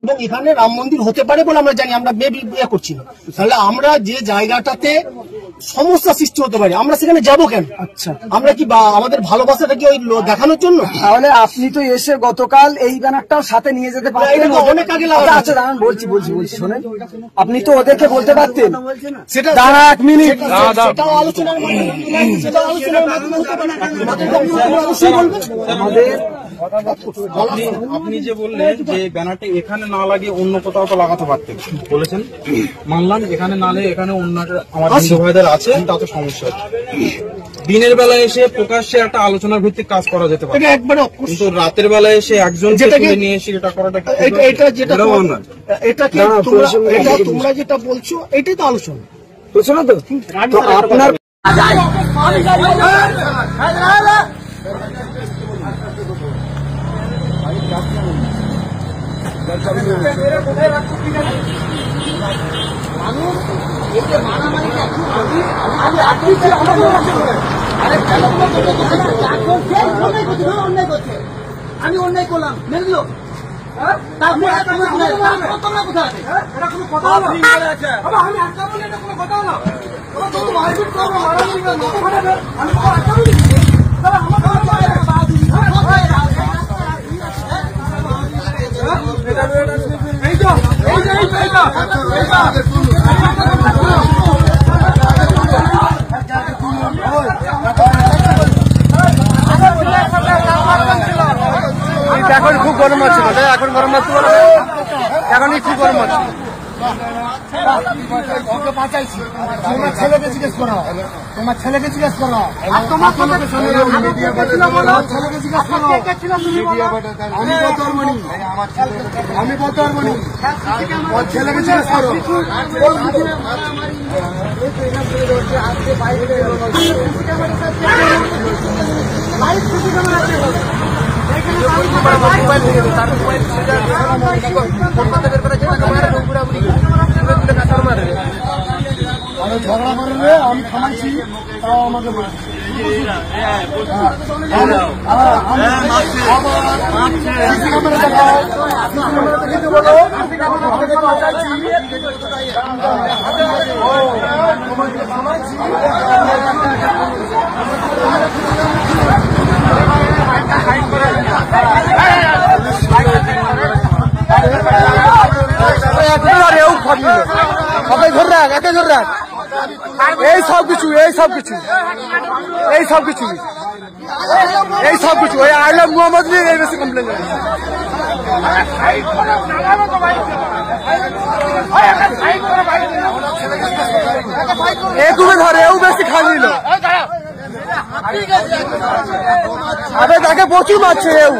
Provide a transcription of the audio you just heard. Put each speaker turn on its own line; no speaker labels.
এবং এখানে রাম মন্দির হতে পারে বলে আমরা জানি, আমরা বিয়ে করছি না। তাহলে আমরা যে জায়গাটাতে সমস্যা সৃষ্টি হতে পারে আমরা সেখানে যাবো কেন? আচ্ছা, আমরা কি আমাদের ভালোবাসাটা কি ওই দেখানোর জন্য?
তাহলে আপনি তো এসে গতকাল এই ব্যানারটাও সাথে নিয়ে যেতে পারতেন,
অনেক আগে।
আচ্ছা দাঁড়ান, বলছি শোনেন, আপনি তো ওদেরকে বলতে পারতেন। সেটা দাঁড়া 1 মিনিট,
সেটাও আলোচনার
আমাদের আপনি যে বললেন যে ব্যানারটা এখানে না লাগিয়ে অন্য কোথাও তো লাগাতে পারতেন বলেছেন, মানলাম এখানে নালে এখানে অন্য আমার হিন্দু ভাইদের আছে তাতে সমস্যা। দিনের বেলায় এসে প্রকাশ্যে একটা আলোচনার ভিত্তিক কাজ করা যেতে পারে, কিন্তু রাতের বেলায় এসে একজন নিয়ে এসে এটা করাটা
তোমরা যেটা বলছো এটাই তো আলোচনা
বুঝছো না? তো আপনার
আমি অন্যায় করলাম মেনে লো, তোমরা কোথায়
এখন খুব গরম আছে, এখন গরম আছে, এখনই খুব গরম আছে।
তোমার ছেলেকে জিজ্ঞেস করো, তোমার ছেলেকে জিজ্ঞেস করো,
আমি
বলতে পারবো নি, ছেলেকে জিজ্ঞেস করো। ঝগড়া করলে আমি থামাইছি, তাও আমাকে
ধরে রাখ, একে ধরে রাখ, এই সব কিছু ওই আই লাভ মোহাম্মদ নিয়ে এই বেশি কমপ্লেন তুমি ধরে এও বেশি খাই নিল, আরে তাকে প্রচুর মারছে এও।